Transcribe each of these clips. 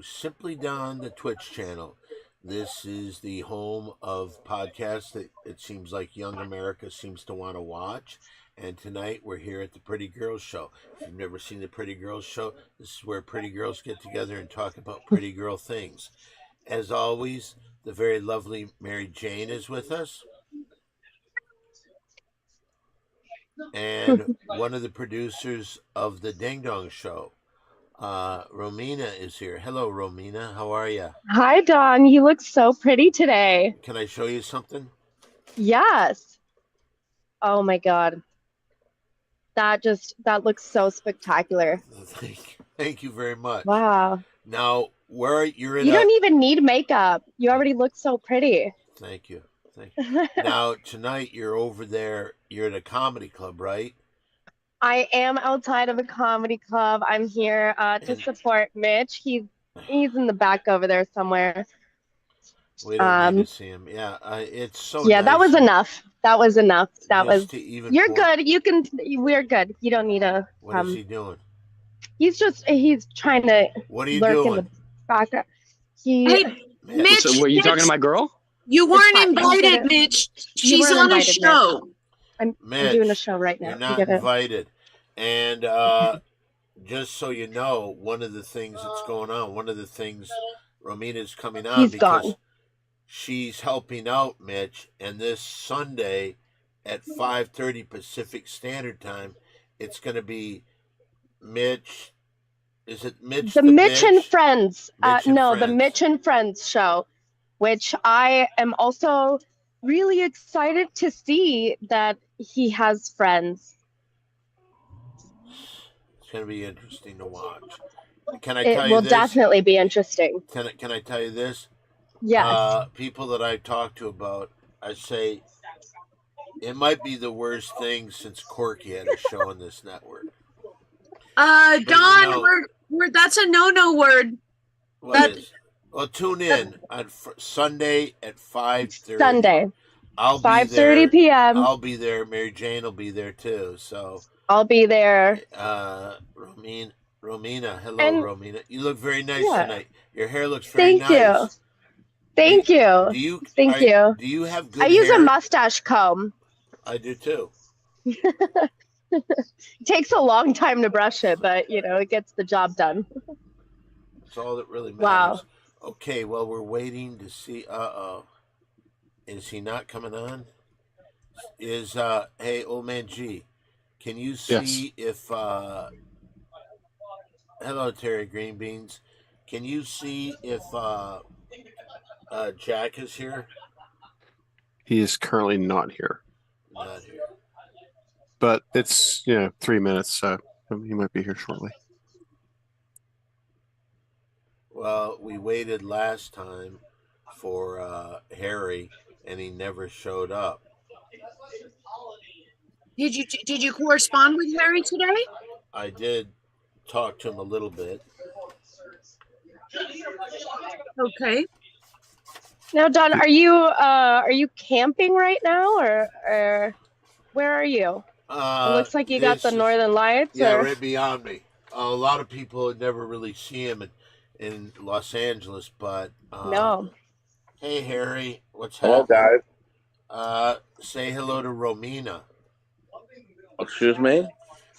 Simply Don, the Twitch channel. This is the home of podcasts that it seems like young America seems to want to watch. And tonight we're here at the Pretty Girls Show. If you've never seen the Pretty Girls Show, this is where pretty girls get together and talk about pretty girl things. As always, the very lovely Mary Jane is with us. And one of the producers of the Ding Dong Show, Romina, is here. Hello, Romina. How are you? Hi, Don. You look so pretty today. Can I show you something? Yes. Oh my God. That looks so spectacular. Thank you very much. Wow. Now, you're in You don't even need makeup. You already look so pretty. Thank you. Now, tonight you're over there. You're at a comedy club, right? I am outside of a comedy club. I'm here to support Mitch. He's in the back over there somewhere. We don't need to see him. Yeah, it's so Yeah, nice. that was enough. That was enough. You're good. We're good. You don't need to. What is he doing? He's trying to What are you lurk doing? in the background. Hey, Mitch. So, were you talking to my girl? You weren't invited, Mitch. She's on a show. I'm Mitch, doing a show right now. You're not invited. And just so you know, one of the things that's going on, one of the things Romina's coming on because she's helping out Mitch, and this Sunday at 5:30 Pacific Standard Time, it's going to be Mitch. Is it Mitch? The Mitch and Friends. The Mitch and Friends show, which I am also really excited to see that he has friends. It's going to be interesting to watch. Can I tell you this? It will definitely be interesting. Can I tell you this? Yes. People that I've talked to about, I say it might be the worst thing since Corky had a show on this network. Don, that's a no word. Well, tune in on Sunday at 5:30. Sunday. I'll 5:30 p.m. I'll be there. Mary Jane will be there too. So I'll be there. Romina, hello, Romina. You look very nice tonight. Your hair looks very nice. Thank you. Thank you. Do you have good hair? I use a mustache comb. I do too. It takes a long time to brush it, but it gets the job done. That's all that really matters. Wow. Okay, well, we're waiting to see. Is he not coming on? Hey, old man G, can you see if hello, Terry Green Beans. Can you see if Jack is here? He is currently not here. Not here. But it's 3 minutes, so he might be here shortly. Well, we waited last time for Harry, and he never showed up. Did you correspond with Harry today? I did talk to him a little bit. Okay. Now, Don, are you camping right now, or where are you? It looks like you got the Northern Lights. Yeah, right beyond me. A lot of people never really see him in Los Angeles, but no. Hey, Harry, what's happening? Hello, guys. Say hello to Romina. Excuse me?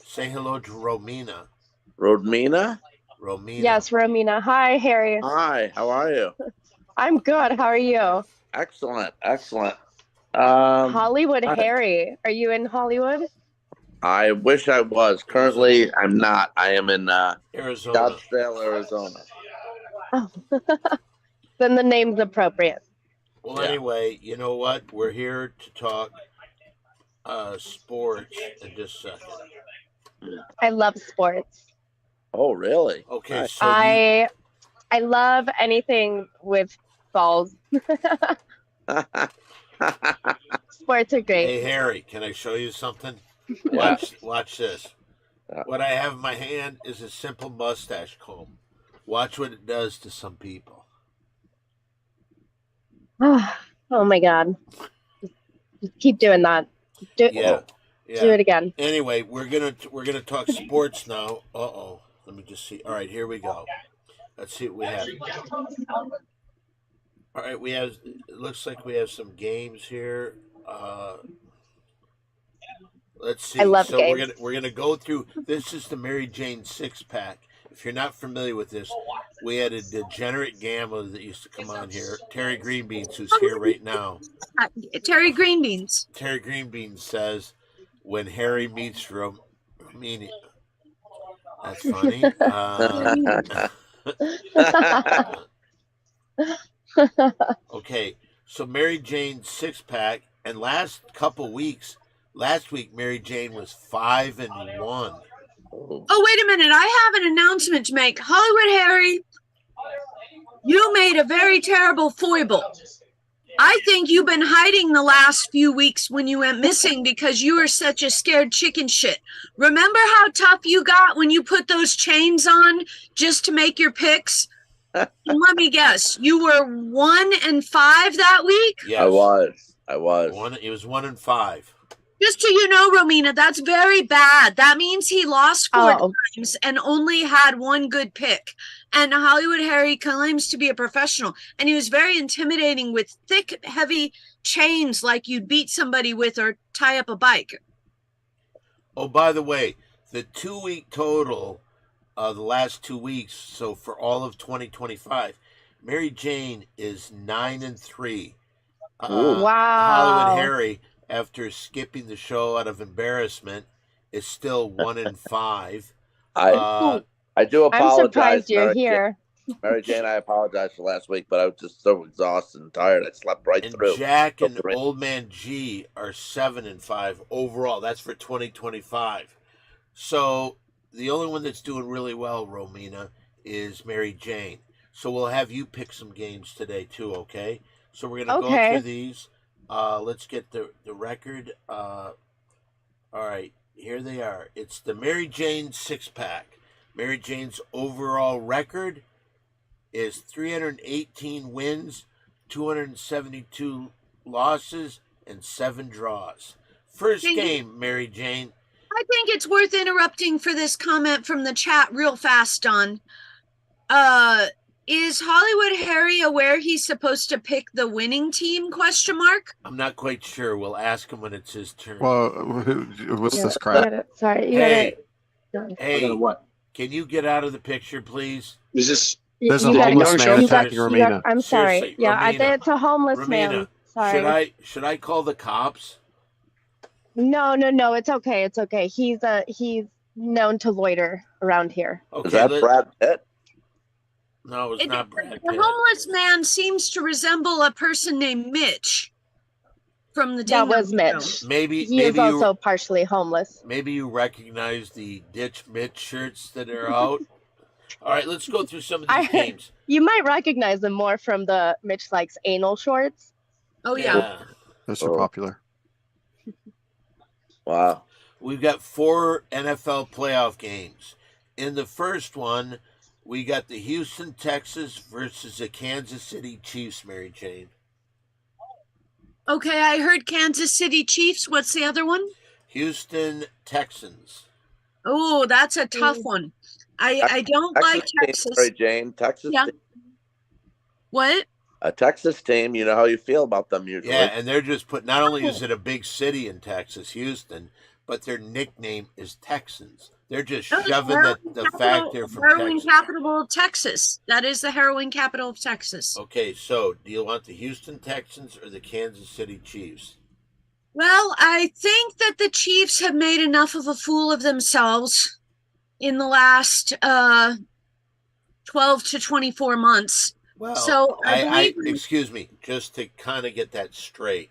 Say hello to Romina. Romina? Romina. Yes, Romina. Hi, Harry. Hi, how are you? I'm good. How are you? Excellent. Hollywood Harry. Are you in Hollywood? I wish I was. Currently, I'm not. I am in Arizona. Scottsdale, Arizona. Oh. Then the name's appropriate. Well, anyway, you know what? We're here to talk sports in just a second. I love sports. Oh, really? Okay, nice. so I love anything with balls. Sports are great. Hey, Harry, can I show you something? Yeah. Watch this. What I have in my hand is a simple mustache comb. Watch what it does to some people. Oh my God. Just keep doing that. Do it again. Anyway, we're gonna talk sports now. Let me just see. All right, here we go. Let's see what we have. All right, we have. It looks like we have some games here. Let's see. I love so games. we're gonna go through. This is the Mary Jane 6-pack. If you're not familiar with this, we had a degenerate gambler that used to come on here, Terry Greenbeans, who's here right now. Terry Greenbeans. Terry Greenbeans says, "When Harry meets Romina." That's funny. Okay, so Mary Jane 6-pack, and last week Mary Jane was 5-1. Oh, wait a minute. I have an announcement to make. Hollywood Harry, you made a very terrible foible. I think you've been hiding the last few weeks when you went missing because you were such a scared chicken shit. Remember how tough you got when you put those chains on just to make your picks? And let me guess, you were 1-5 that week? Yes. I was. It was 1-5. Just so you know, Romina, that's very bad. That means he lost 4 times and only had 1 good pick. And Hollywood Harry claims to be a professional. And he was very intimidating with thick, heavy chains like you'd beat somebody with or tie up a bike. Oh, by the way, the 2-week total, the last 2 weeks, so for all of 2025, Mary Jane is 9-3. Wow. Hollywood Harry, after skipping the show out of embarrassment, is still 1-5. I do apologize. I'm surprised you're Mary here. Mary Jane, I apologize for last week, but I was just so exhausted and tired. I slept right And through. Jack and Old Man G are 7-5 overall. That's for 2025. So the only one that's doing really well, Romina, is Mary Jane. So we'll have you pick some games today too, okay? So we're gonna go through these. Let's get the record. All right, here they are. It's the Mary Jane 6-pack. Mary Jane's overall record is 318 wins, 272 losses, and 7 draws. First game, Mary Jane. I think it's worth interrupting for this comment from the chat real fast, Don. Is Hollywood Harry aware he's supposed to pick the winning team, ? I'm not quite sure. We'll ask him when it's his turn. Well, what's this crap? Sorry. Hey, what? Can you get out of the picture, please? Is this? There's a homeless man attacking Romina. I'm sorry. Seriously, Yeah, Romina. it's a homeless Romina, man. Sorry. Should I call the cops? No. It's okay. It's okay. He's known to loiter around here. Okay, Is that Brad Pitt? No, it's not Brad Pitt. The homeless man seems to resemble a person named Mitch from the That Ding was Dong Show. Mitch. Maybe He is also partially homeless. Maybe you recognize the Ditch Mitch shirts that are out. All right, let's go through some of these games. You might recognize them more from the Mitch Likes Anal shorts. Oh, yeah. Those are popular. Wow. We've got 4 NFL playoff games. In the first one, we got the Houston Texans versus the Kansas City Chiefs, Mary Jane. Okay, I heard Kansas City Chiefs. What's the other one? Houston Texans. Oh, that's a tough one. I don't like Texas. Mary Jane, Texas. Yeah. Team. What? A Texas team, you know how you feel about them usually. Yeah, and they're just not only is it a big city in Texas, Houston, but their nickname is Texans. They're just shoving the fact they're from heroin Texas. capital of Texas. That is the heroin capital of Texas. Okay, so do you want the Houston Texans or the Kansas City Chiefs? Well, I think that the Chiefs have made enough of a fool of themselves in the last 12 to 24 months. Well, so I excuse me, just to kind of get that straight.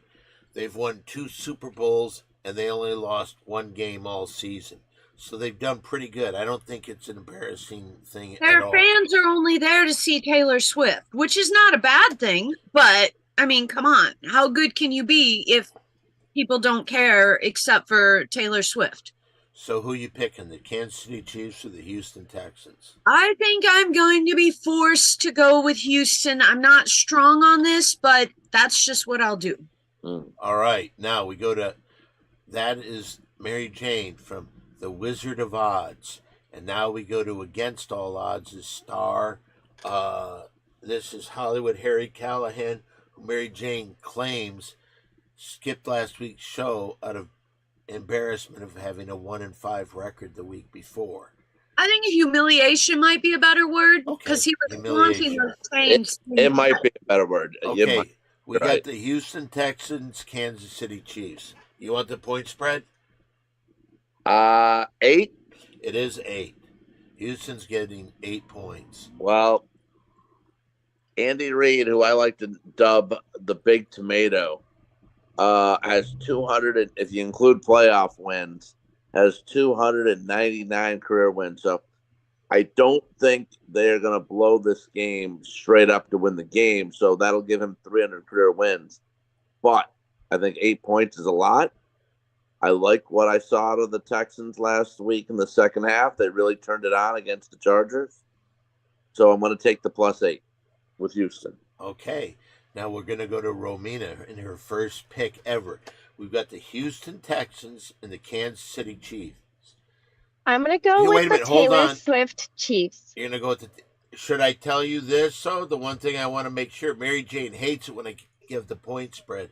They've won 2 Super Bowls and they only lost 1 game all season. So they've done pretty good. I don't think it's an embarrassing thing at all. Their fans are only there to see Taylor Swift, which is not a bad thing. But, I mean, come on. How good can you be if people don't care except for Taylor Swift? So who you picking, the Kansas City Chiefs or the Houston Texans? I think I'm going to be forced to go with Houston. I'm not strong on this, but that's just what I'll do. All right. Now we go to, that is Mary Jane from The Wizard of Odds. And now we go to Against All Odds is Star This is Hollywood Harry Callahan, who Mary Jane claims skipped last week's show out of embarrassment of having a 1-5 record the week before. I think humiliation might be a better word because he was flaunting those chains. It might be a better word. Okay, we got the Houston Texans, Kansas City Chiefs. You want the point spread? 8. It is 8. Houston's getting 8 points. Well, Andy Reid, who I like to dub the Big Tomato, has 200. If you include playoff wins, has 299 career wins. So I don't think they're going to blow this game straight up to win the game. So that'll give him 300 career wins. But I think 8 points is a lot. I like what I saw out of the Texans last week in the second half. They really turned it on against the Chargers. So I'm going to take the +8 with Houston. Okay. Now we're going to go to Romina in her first pick ever. We've got the Houston Texans and the Kansas City Chiefs. I'm going to go with the Taylor Swift Chiefs. You're going to go with the... Should I tell you this? So the one thing I want to make sure, Mary Jane hates it when I give the point spread.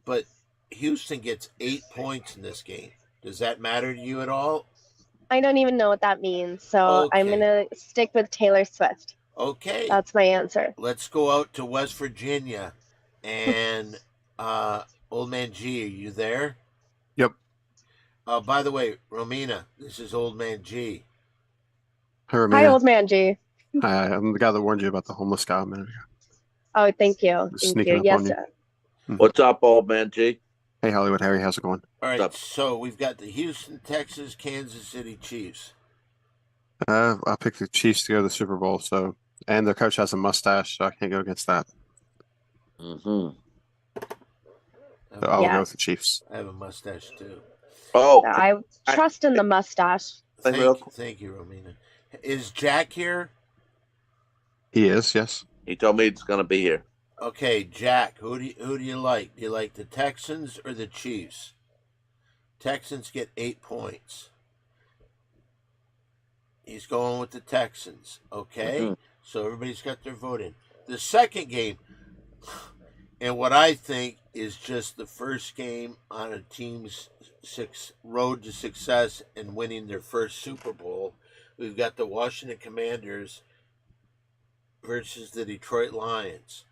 But Houston gets 8 points in this game. Does that matter to you at all? I don't even know what that means. So I'm going to stick with Taylor Swift. Okay. That's my answer. Let's go out to West Virginia. And Old Man G, are you there? Yep. By the way, Romina, this is Old Man G. Hi, Old Man G. Hi, I'm the guy that warned you about the homeless guy a minute ago. Oh, thank you. Thank you. Yes, sir. What's up, Old Man G? Hey, Hollywood Harry, how's it going? All right, so we've got the Houston, Texas, Kansas City Chiefs. I picked the Chiefs to go to the Super Bowl, and their coach has a mustache, so I can't go against that. Mm-hmm. So I'll go with the Chiefs. I have a mustache too. Oh, I trust in the mustache. Thank you, Romina. Is Jack here? He is, yes. He told me he's going to be here. Okay, Jack, who do you like? Do you like the Texans or the Chiefs? Texans get 8 points. He's going with the Texans. Okay, Mm-hmm. So everybody's got their vote in. The second game, and what I think is just the first game on a team's road to success and winning their first Super Bowl. We've got the Washington Commanders versus the Detroit Lions.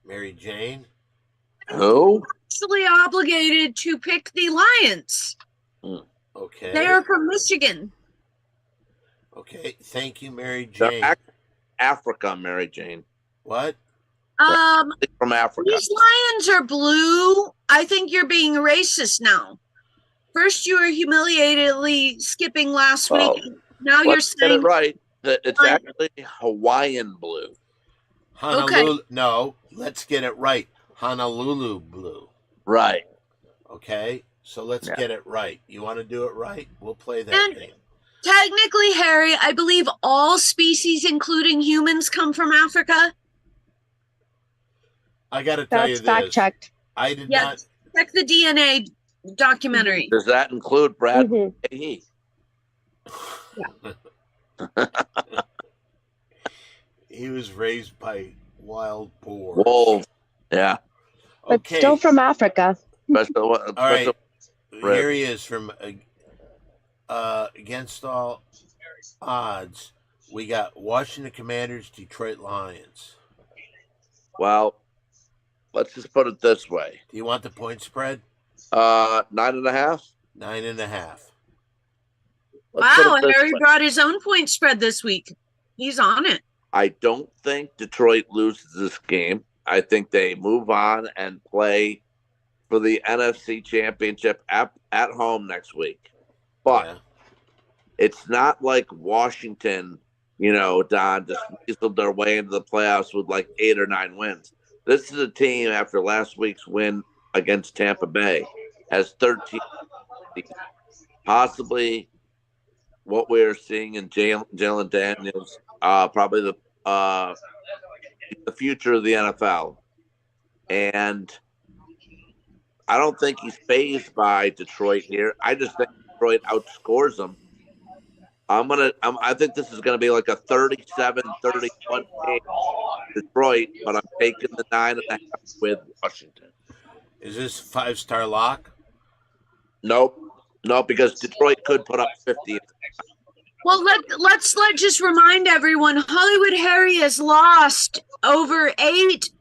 Mary Jane? Who? Actually obligated to pick the Lions. Okay. They're from Michigan. Okay, thank you, Mary Jane. Africa, Mary Jane. What? From Africa. These Lions are blue. I think you're being racist now. First, you were humiliatedly skipping last week. Now you're saying get it right. It's actually Hawaiian blue. Honolulu. Okay. No, let's get it right. Honolulu blue. Right. Okay, so let's get it right. You want to do it right? We'll play that game. Technically, Harry, I believe all species, including humans, come from Africa. I got to tell you this. That's fact checked. I did not. Check the DNA documentary. Does that include Brad? Mm-hmm. He was raised by wild boars. Whoa. Yeah. But Okay. still from Africa. All right. Here he is from Against All Odds. We got Washington Commanders, Detroit Lions. Well, let's just put it this way. Do you want the point spread? 9.5. 9.5. Wow, Harry brought his own point spread this week. He's on it. I don't think Detroit loses this game. I think they move on and play for the NFC Championship at home next week. But it's not like Washington, Don, just weaseled their way into the playoffs with like 8 or 9 wins. This is a team after last week's win against Tampa Bay has 13. Possibly what we're seeing in Jalen Daniels, probably the future of the NFL. And I don't think he's fazed by Detroit here. I just think Detroit outscores them. I think this is gonna be like a 37-31 game, Detroit, but I'm taking the 9.5 with Washington. Is this 5-star lock? Nope, because Detroit could put up 50. Well, let's just remind everyone, Hollywood Harry has lost over 8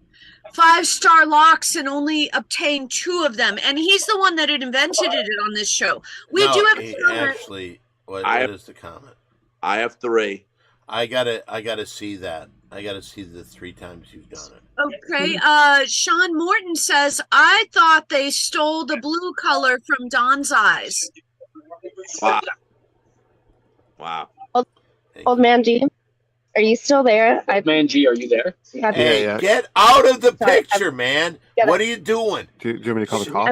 5-star locks and only obtained 2 of them, and he's the one that invented it on this show. We do have a comment. Actually, what is the comment? I have 3. I gotta see that. I gotta see the 3 times you've done it. Okay. Sean Morton says, I thought they stole the blue color from Don's eyes. Wow. Old man G, are you still there? Man G, are you there? Hey, get out of the picture, man. What are you doing? Do you want me to call the cops?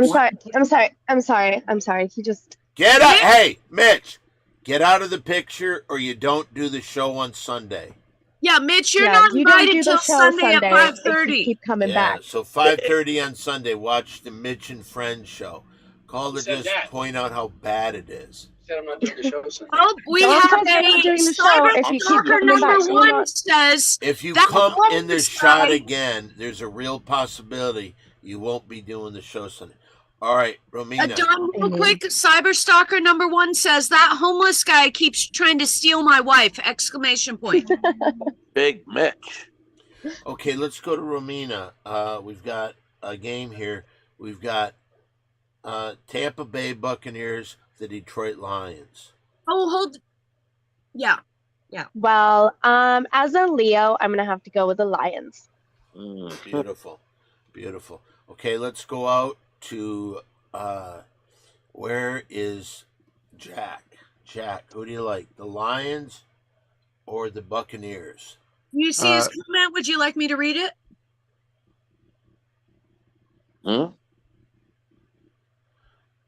I'm sorry. He just get up. Hey, Mitch, get out of the picture, or you don't do the show on Sunday. Yeah, Mitch, you're not invited until Sunday at 5:30. Keep coming back. So 5:30 on Sunday. Watch the Mitch and Friends show. Call to just point out how bad it is. I'm not doing the show. Oh, we have a Cyber number 1 says if you come in the shot again, there's a real possibility you won't be doing the show Sunday. All right, Romina. Don, real quick, Cyberstalker number 1 says that homeless guy keeps trying to steal my wife! ! Big Mitch. Okay, let's go to Romina. We've got a game here. We've got Tampa Bay Buccaneers, the Detroit Lions. Oh, hold. Yeah. Well, as a Leo, I'm gonna have to go with the Lions. Beautiful. Okay, let's go out to where is Jack? Jack, who do you like, the Lions or the Buccaneers? You see his comment? Would you like me to read it?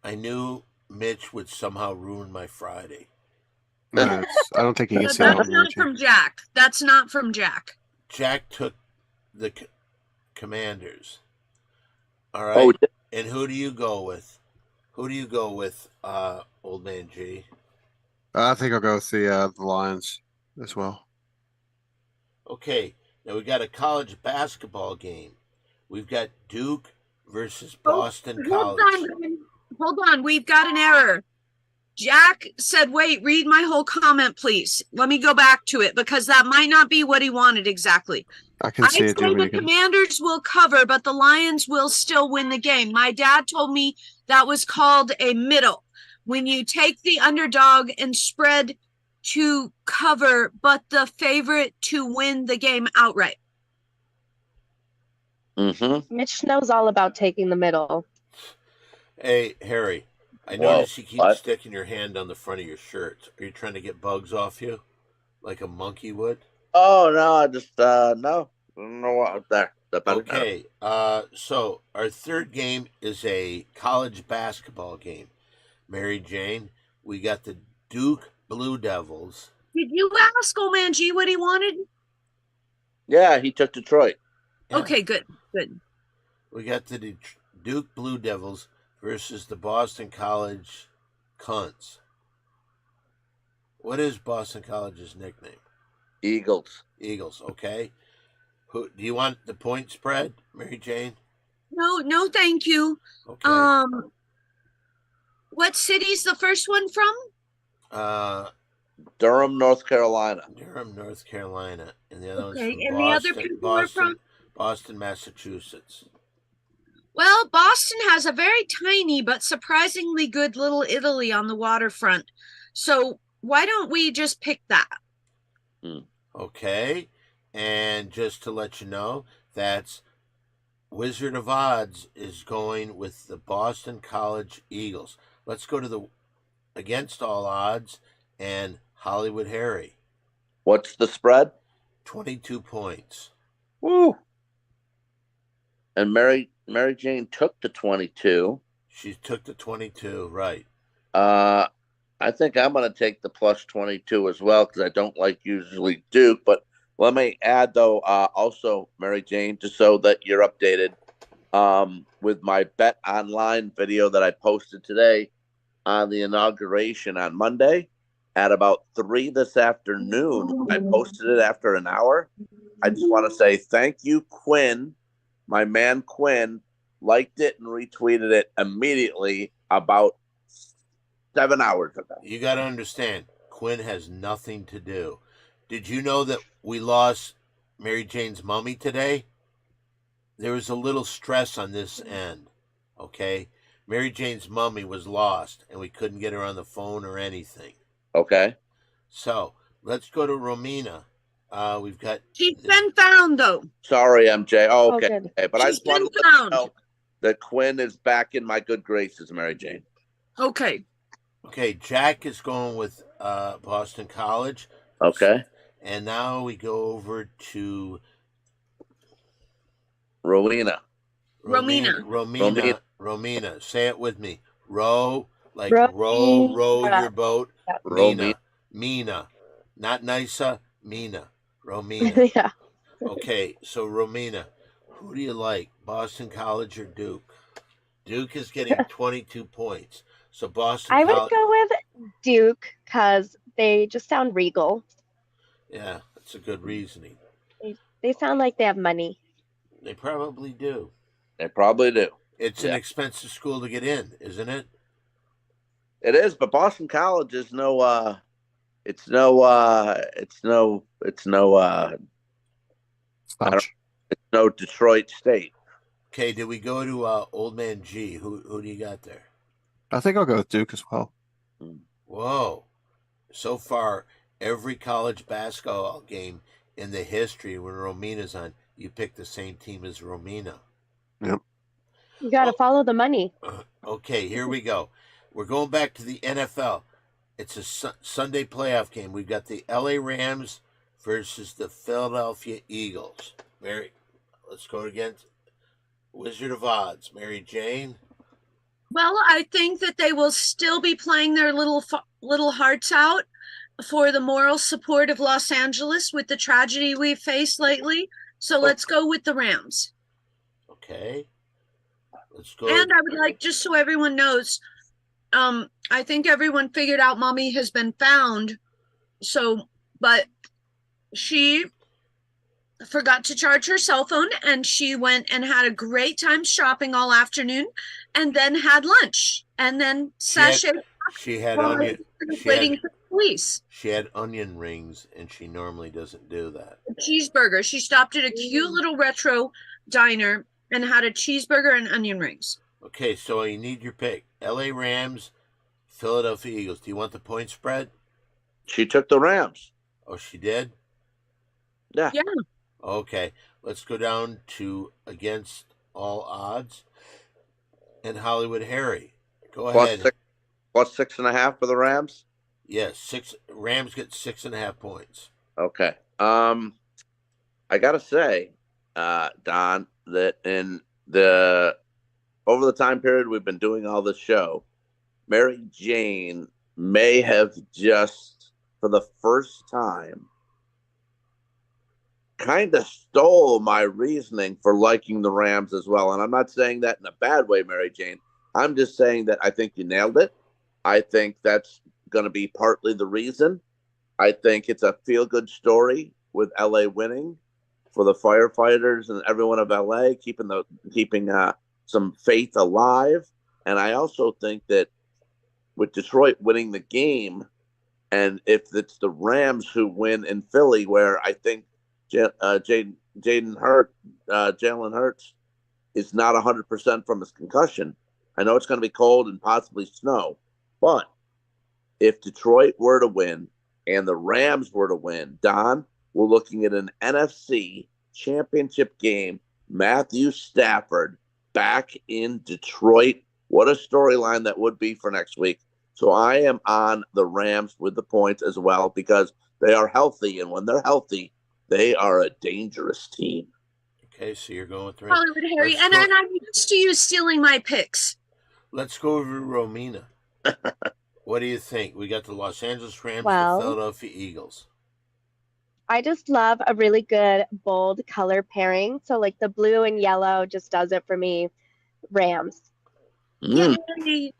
I knew Mitch would somehow ruin my Friday. No, I don't think he can say That's not from Jack. That's not from Jack. Jack took the Commanders. All right. And who do you go with? Old man G? I think I'll go with the Lions as well. Okay. Now we got a college basketball game. We've got Duke versus Boston College. Hold on. We've got an error. Jack said, wait, read my whole comment, please. Let me go back to it because that might not be what he wanted exactly. I can see it. The Commanders will cover, but the Lions will still win the game. My dad told me that was called a middle. When you take the underdog and spread to cover, but the favorite to win the game outright. Mitch knows all about taking the middle. Hey, Harry, I notice you keep sticking your hand on the front of your shirt. Are you trying to get bugs off you like a monkey would? Oh, no, I just, no. I don't know what there. Okay, so our third game is a college basketball game. Mary Jane, we got the Duke Blue Devils. Did you ask Old Man G what he wanted? Yeah, he took Detroit. Yeah. Okay, good. We got the Duke Blue Devils versus the Boston College Cunts. What is Boston College's nickname? Eagles, okay. Do you want the point spread, Mary Jane? No, thank you. Okay. What city's the first one from? Durham, North Carolina. And the other one's from and the other people are from? Boston, Massachusetts. Well, Boston has a very tiny but surprisingly good little Italy on the waterfront. So why don't we just pick that? Okay. And just to let you know, that's Wizard of Odds is going with the Boston College Eagles. Let's go to the Against All Odds and Hollywood Harry. What's the spread? 22 points. Woo! And Mary Jane took the 22. She took the 22, right. I think I'm going to take the plus 22 as well because I don't like usually Duke. But let me add, though, also, Mary Jane, just so that you're updated, with my Bet Online video that I posted today on the inauguration on Monday. at about 3 this afternoon. I posted it after an hour. I just want to say thank you, Quinn. My man Quinn liked it and retweeted it immediately about 7 hours ago. You got to understand, Quinn has nothing to do. Did you know that we lost Mary Jane's mummy today? There was a little stress on this end, okay? Mary Jane's mummy was lost, and we couldn't get her on the phone or anything. Okay. So let's go to Romina. We've got. She's been found, though. Sorry, MJ. Oh, okay. good. Okay. But I She's just wanted been to let you found. know that Quinn is back in my good graces, Mary Jane. Okay. Okay, Jack is going with Boston College. Okay. And now we go over to Rowena. Romina. Say it with me. Row, like Romina. row your boat. Romina. Mina. Not Nisa, Mina. Romina. Yeah. Okay, so Romina, who do you like, Boston College or Duke? Duke is getting 22 points. So Boston I would College. go with Duke because they just sound regal. Yeah, that's a good reasoning. They sound like they have money. They probably do. They probably do. It's an expensive school to get in, isn't it? It is, but Boston College is no Detroit State. Okay, did we go to Old Man G? Who do you got there? I think I'll go with Duke as well. Whoa. So far, every college basketball game in the history when Romina's on, you pick the same team as Romina. Yep. You got to follow the money. Okay, here we go. We're going back to the NFL. It's a Sunday playoff game. We've got the LA Rams versus the Philadelphia Eagles. Mary, let's go against Wizard of Odds. Mary Jane. Well, I think that they will still be playing their little hearts out for the moral support of Los Angeles with the tragedy we've faced lately. So let's go with the Rams. Okay. Let's go. And I would like, just so everyone knows, I think everyone figured out Mommy has been found. So, but she forgot to charge her cell phone and she went and had a great time shopping all afternoon and then had lunch and then sashayed She had while onion. waiting for the police. She had onion rings, and she normally doesn't do that. A cheeseburger. She stopped at a cute little retro diner and had a cheeseburger and onion rings. Okay, so you need your pick. LA Rams, Philadelphia Eagles. Do you want the point spread? She took the Rams. Oh, she did? Yeah. Yeah. Okay, let's go down to against all odds. And Hollywood Harry. Go ahead. Plus 6.5 for the Rams? Yes, Rams get 6.5 points. Okay. I gotta say, Don, that over the time period we've been doing all this show, Mary Jane may have just, for the first time, kind of stole my reasoning for liking the Rams as well. And I'm not saying that in a bad way, Mary Jane. I'm just saying that I think you nailed it. I think that's going to be partly the reason. I think it's a feel-good story with LA winning for the firefighters and everyone of LA, keeping some faith alive. And I also think that with Detroit winning the game, and if it's the Rams who win in Philly, where I think Jalen Hurts is not 100% from his concussion. I know it's going to be cold and possibly snow, but if Detroit were to win and the Rams were to win, Don, we're looking at an NFC championship game. Matthew Stafford back in Detroit. What a storyline that would be for next week. So I am on the Rams with the points as well because they are healthy, and when they're healthy, they are a dangerous team. Okay, so you're going with the Rams. Hollywood Harry, and I'm used to you stealing my picks. Let's go over to Romina. What do you think? We got the Los Angeles Rams, Well, the Philadelphia Eagles. I just love a really good bold color pairing. So like the blue and yellow just does it for me. Rams. Mm. Yay.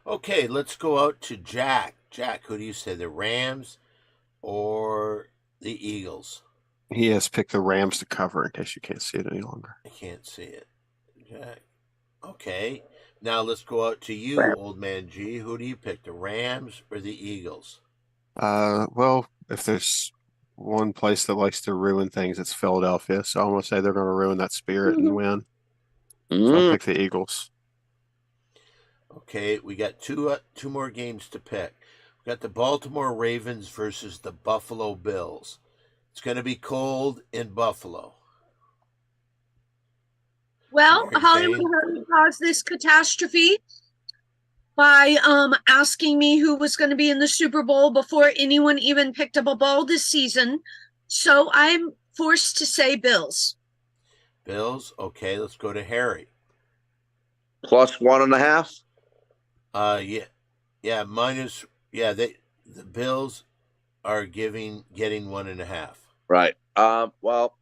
Okay, let's go out to Jack. Jack, who do you say, the Rams or the Eagles? He has picked the Rams to cover in case you can't see it any longer. I can't see it. Jack. Okay. Now let's go out to you, Old Man G. Who do you pick, the Rams or the Eagles? Well, if there's one place that likes to ruin things, it's Philadelphia. So I'm going to say they're going to ruin that spirit and win. So I pick the Eagles. Okay, we got two more games to pick. We got the Baltimore Ravens versus the Buffalo Bills. It's going to be cold in Buffalo. Well, Mary Hollywood Jane? Harry caused this catastrophe by asking me who was going to be in the Super Bowl before anyone even picked up a ball this season. So I'm forced to say Bills. Bills? Okay, let's go to Harry. Plus 1.5. The Bills are getting 1.5. Right. Well,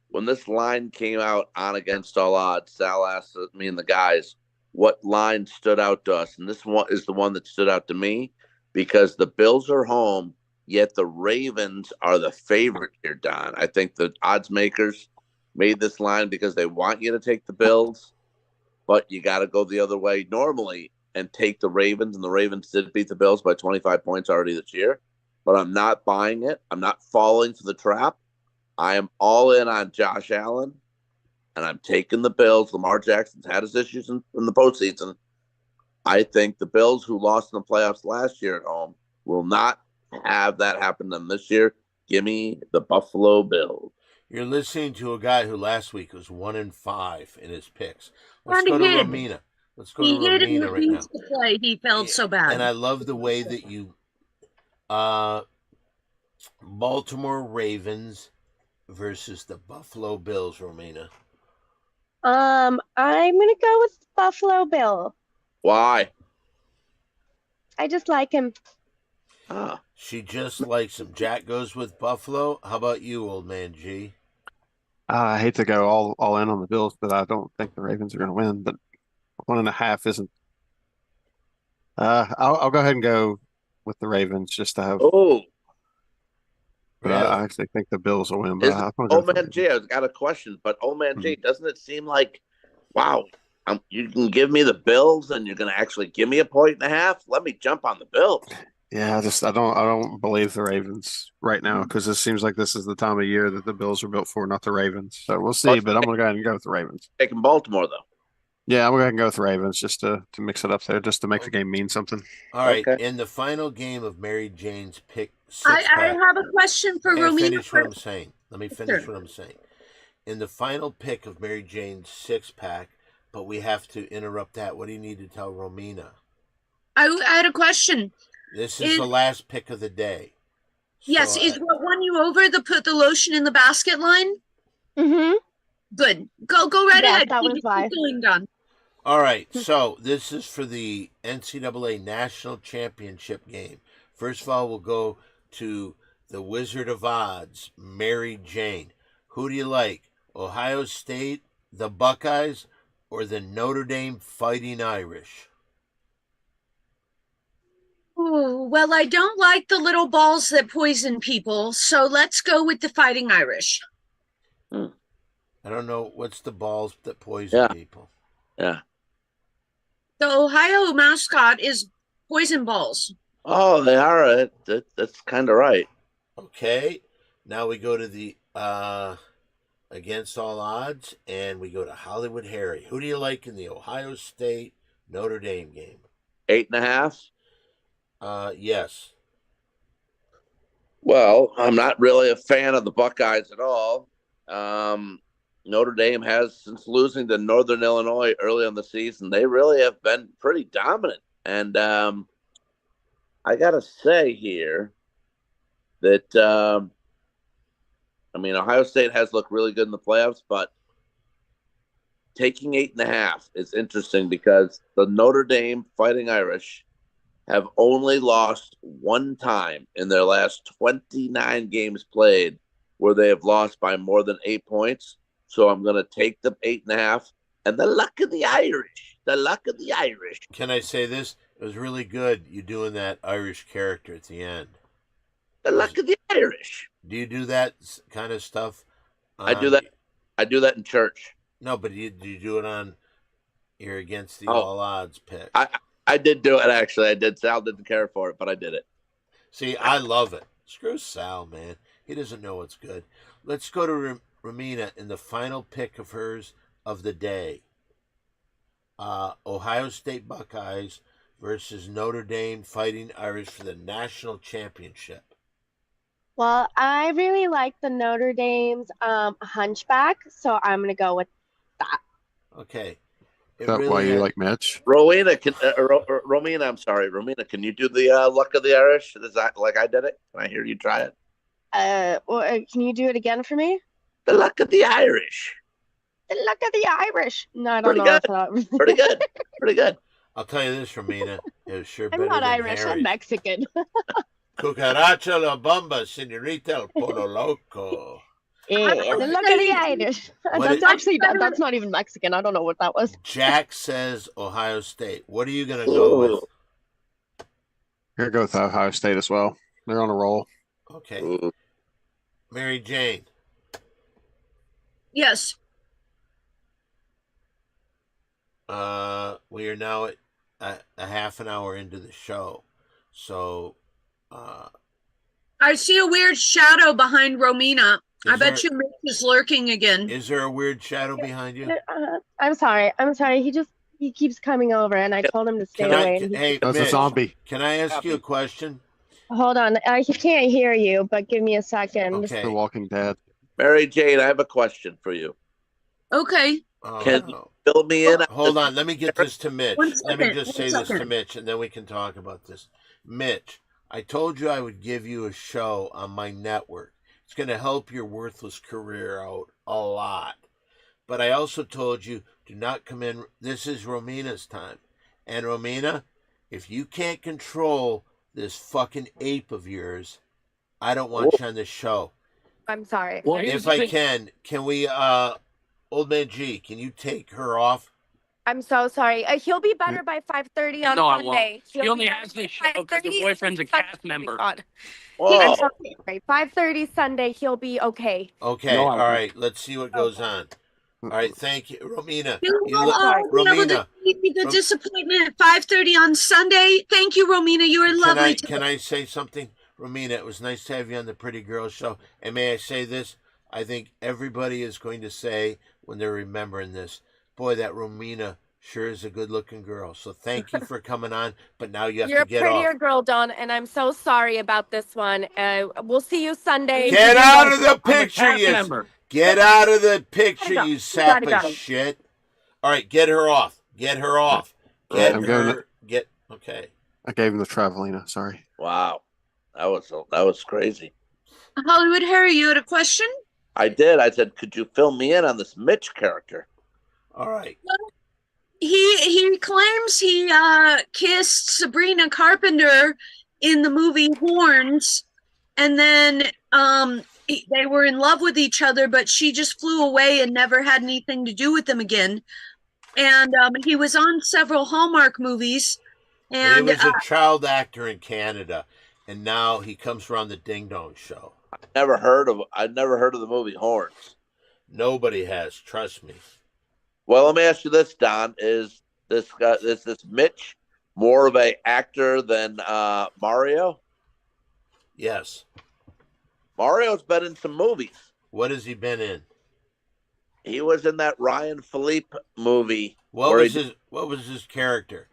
when this line came out on Against All Odds, Sal asked me and the guys what line stood out to us, and this one is the one that stood out to me because the Bills are home, yet the Ravens are the favorite here, Don. I think the odds makers made this line because they want you to take the Bills, but you got to go the other way normally and take the Ravens, and the Ravens did beat the Bills by 25 points already this year, but I'm not buying it. I'm not falling for the trap. I am all in on Josh Allen, and I'm taking the Bills. Lamar Jackson's had his issues in the postseason. I think the Bills, who lost in the playoffs last year at home, will not have that happen to them this year. Give me the Buffalo Bills. You're listening to a guy who last week was 1-5 in his picks. Let's go to Romina. Let's go to Romina right now. To play. He felt so bad. And I love the way that you Baltimore Ravens versus the Buffalo Bills, Romina. I'm gonna go with Buffalo Bill. Why? I just like him. She just likes him. Jack goes with Buffalo. How about you, Old Man G? I hate to go all in on the Bills, but I don't think the Ravens are going to win. But 1.5 isn't. I'll go ahead and go with the Ravens just to have. Oh, But Yeah. I actually think the Bills will win. But I'm gonna go Old with the Man G, I've got a question, but Old Man G, doesn't it seem like, wow, you can give me the Bills and you're going to actually give me 1.5? Let me jump on the Bills. Yeah, I don't believe the Ravens right now because it seems like this is the time of year that the Bills are built for, not the Ravens. So we'll see. But I'm gonna go ahead and go with the Ravens. Taking Baltimore, though. Yeah, I'm gonna go ahead and go with the Ravens just to mix it up there, just to make the game mean something. All right. Okay. In the final game of Mary Jane's pick I six-pack. have a question for Let me Romina. finish what I'm saying. Let me finish Sure. what I'm saying. In the final pick of Mary Jane's 6-pack, but we have to interrupt that. What do you need to tell Romina? I had a question. This is the last pick of the day. Yes, So, is what won you over the put the lotion in the basket line? Mm-hmm. Good. Go right Yes, ahead. that was Keep why. going, Don. all right, so this is for the NCAA National Championship game. First of all, we'll go to the Wizard of Odds, Mary Jane. Who do you like? Ohio State, the Buckeyes, or the Notre Dame Fighting Irish? Ooh, well, I don't like the little balls that poison people, so let's go with the Fighting Irish. I don't know. What's the balls that poison people? Yeah. The Ohio mascot is poison balls. Oh, they are. That's kind of right. Okay. Now we go to the Against All Odds, and we go to Hollywood Harry. Who do you like in the Ohio State Notre Dame game? 8.5. Yes. Well, I'm not really a fan of the Buckeyes at all. Notre Dame has, since losing to Northern Illinois early in the season, they really have been pretty dominant. And I got to say here that, Ohio State has looked really good in the playoffs, but taking 8.5 is interesting because the Notre Dame Fighting Irish have only lost one time in their last 29 games played where they have lost by more than 8 points. So I'm going to take the 8.5 and the luck of the Irish. The luck of the Irish. Can I say this? It was really good. You doing that Irish character at the end. The luck of the Irish. Do you do that kind of stuff? I do that. I do that in church. No, but do you do it on your Against the Oh. All Odds pick? I did do it, actually. I did. Sal didn't care for it, but I did it. See, I love it. Screw Sal, man. He doesn't know what's good. Let's go to Romina in the final pick of hers of the day. Ohio State Buckeyes versus Notre Dame Fighting Irish for the national championship. Well, I really like the Notre Dame's Hunchback, so I'm gonna go with that. Okay. Is that why you like Mitch? Romina, Romina, I'm sorry. Romina, can you do the luck of the Irish? Is that like I did it? Can I hear you try it? Can you do it again for me? The luck of the Irish. The luck of the Irish. No, I don't Pretty know. good. If that... Pretty good. Pretty good. I'll tell you this, Romina. It was sure better I'm not than Irish. I'm Harry's. Mexican. Cucaracha la bomba, señorita el polo loco. Yeah, the luck of the Irish. What That's is- that's not even Mexican. I don't know what that was. Jack says Ohio State. What are you going to go with? Here, go with Ohio State as well. They're on a roll. Okay. Ooh. Mary Jane. Yes. We are now at a half an hour into the show. So, I see a weird shadow behind Romina. I Is bet there- you Mitch is lurking again. is there a weird shadow behind you? I'm sorry. He keeps coming over, and I told him to stay Can I, away. and he- hey, That's a Mitch, zombie. can I ask you a question? Hold on. He can't hear you, but give me a second. Okay. The Walking Dead. Mary Jane, I have a question for you. Okay. Oh, Can- no. Fill me in. Hold on. Let me get this to Mitch. One Let me second, just one say this to second. Mitch, and then we can talk about this. Mitch, I told you I would give you a show on my network. It's going to help your worthless career out a lot. But I also told you, do not come in. This is Romina's time. And Romina, if you can't control this fucking ape of yours, I don't want you on the show. I'm sorry. Well, here's If the I thing. can we, Old Man G, can you take her off? I'm so sorry. He'll be better by 5:30 on No, I won't. Sunday. He only has this show because her 5:30 boyfriend's a cast member. God. Whoa. I'm so sorry. 5:30 Sunday. He'll be okay. Okay, No, I all won't. right. Let's see what goes on. All right, thank you, Romina. You You will look, be able to Romina. keep me the Rom- disappointment at 5:30 on Sunday. Thank you, Romina. You are lovely. Can I say something, Romina? It was nice to have you on the Pretty Girls Show. And may I say this? I think everybody is going to say when they're remembering this, boy, that Romina sure is a good-looking girl. So thank you for coming on. But now you have You're to a get prettier off. girl, Dawn, and I'm so sorry about this one. We'll see you Sunday. Get out of the I'm a picture, cast you. member. Get out of the picture, Gotta go. you sap Gotta of go. shit. All right, get her off. Get her off. Get I'm going her. Get okay. I gave him the Travelina. Sorry. Wow. That was crazy. Hollywood Harry, you had a question? I did. I said, could you fill me in on this Mitch character? All right. He claims he kissed Sabrina Carpenter in the movie Horns, and then they were in love with each other, but she just flew away and never had anything to do with them again. And he was on several Hallmark movies, He and was a child actor in Canada, and now he comes from the Ding Dong Show. I'd never heard of the movie Horns. Nobody has. Trust me. Well, let me ask you this, Don: is this Mitch more of a actor than Mario? Yes. Mario's been in some movies. What has he been in? He was in that Ryan Philippe movie. What where was he- his What was his character?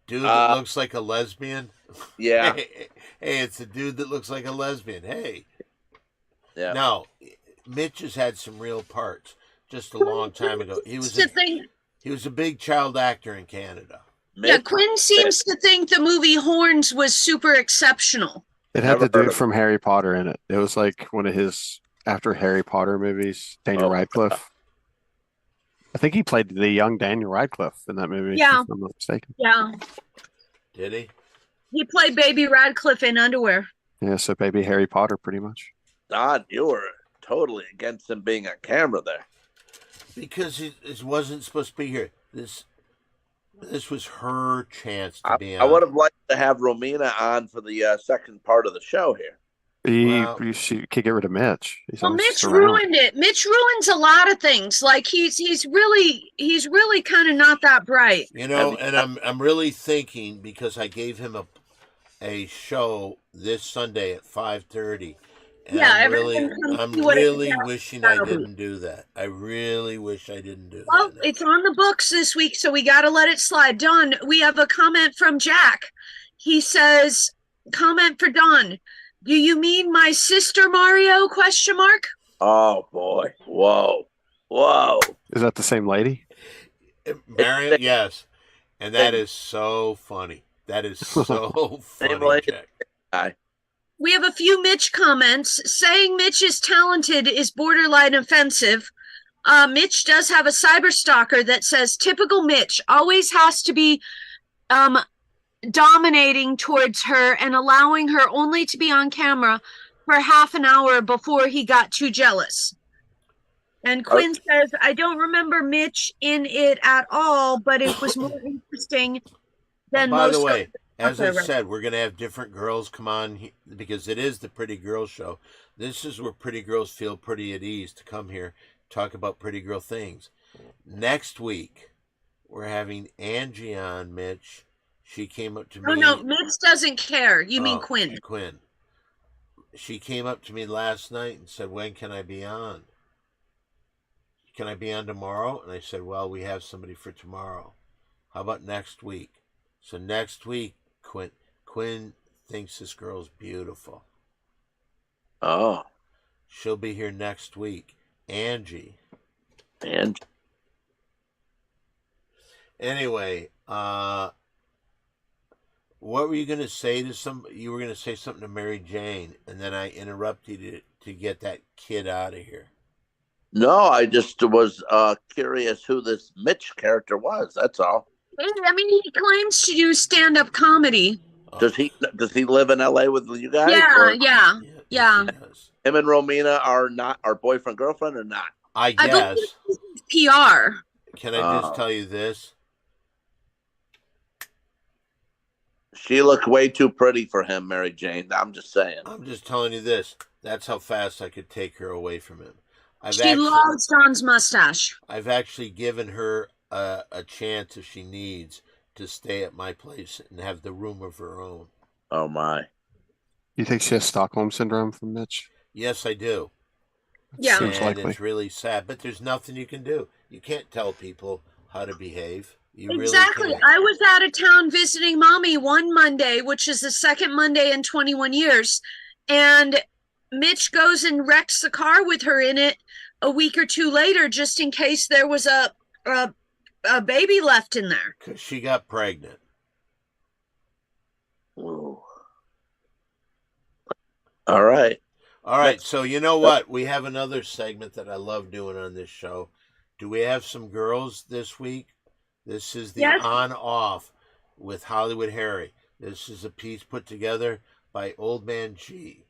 Dude that Uh, looks like a lesbian. Yeah, Hey, it's a dude that looks like a lesbian. Hey. yeah. No, Mitch has had some real parts. Just a long time ago, he was a big child actor in Canada. yeah, Mitch, Quinn seems to think the movie Horns was super exceptional. It had Never the heard dude of from Harry Potter in it. It was like one of his after Harry Potter movies. Daniel Oh. Radcliffe. I think he played the young Daniel Radcliffe in that movie. Yeah. If I'm not mistaken. Yeah, Did he? he played Baby Radcliffe in underwear. Yeah, so baby Harry Potter, pretty much. Don, you were totally against him being on camera there. Because it wasn't supposed to be here. This. This was her chance to be I on. would have liked to have Romina on for the second part of the show here. She could get rid of Mitch. Well, Mitch ruined it. Mitch ruins a lot of things. Like he's really kind of not that bright. You know, and I'm really thinking, because I gave him a show this Sunday at 5:30. And Yeah, I'm really wishing I didn't do that. I really wish I didn't do that. Well, it's on the books this week, so we got to let it slide. Don, we have a comment from Jack. He says, comment for Don. Do you mean my sister Mario? ? Oh boy. Whoa. Is that the same lady? Mario, yes. And that is so funny. That is so funny, Jack. We have a few Mitch comments. Saying Mitch is talented is borderline offensive. Mitch does have a cyber stalker that says typical Mitch always has to be dominating towards her and allowing her only to be on camera for half an hour before he got too jealous. And Quinn says, I don't remember Mitch in it at all, but it was more interesting than By most. the way, as I said, we're going to have different girls come on because it is the Pretty Girl Show. This is where pretty girls feel pretty at ease to come here, talk about pretty girl things. Next week, we're having Angie on, Mitch. She came up to me. No, Mitch doesn't care. You mean Quinn. Quinn. She came up to me last night and said, when can I be on? Can I be on tomorrow? And I said, well, we have somebody for tomorrow. How about next week? So next week, Quinn thinks this girl's beautiful. Oh. She'll be here next week. Angie. Anyway, what were you going to say to you were going to say something to Mary Jane, and then I interrupted you to get that kid out of here. No, I just was curious who this Mitch character was. That's all. I mean, he claims to do stand-up comedy. Does he live in LA with you guys? Yeah. Him and Romina are boyfriend girlfriend or not? I guess. PR. Can I just tell you this? She looked way too pretty for him, Mary Jane. I'm just saying. I'm just telling you this. That's how fast I could take her away from him. She loves Don's mustache. I've actually given her a chance, if she needs, to stay at my place and have the room of her own. Oh, my. You think she has Stockholm Syndrome from Mitch? Yes, I do. Yeah. Seems and likely. It's really sad, but there's nothing you can do. You can't tell people how to behave. Exactly. Really I was out of town visiting mommy one Monday, which is the second Monday in 21 years. And Mitch goes and wrecks the car with her in it a week or two later, just in case there was a baby left in there. Because she got pregnant. Ooh. All right. So you know what? We have another segment that I love doing on this show. Do we have some girls this week? This is the on-off with Hollywood Harry. This is a piece put together by Old Man G.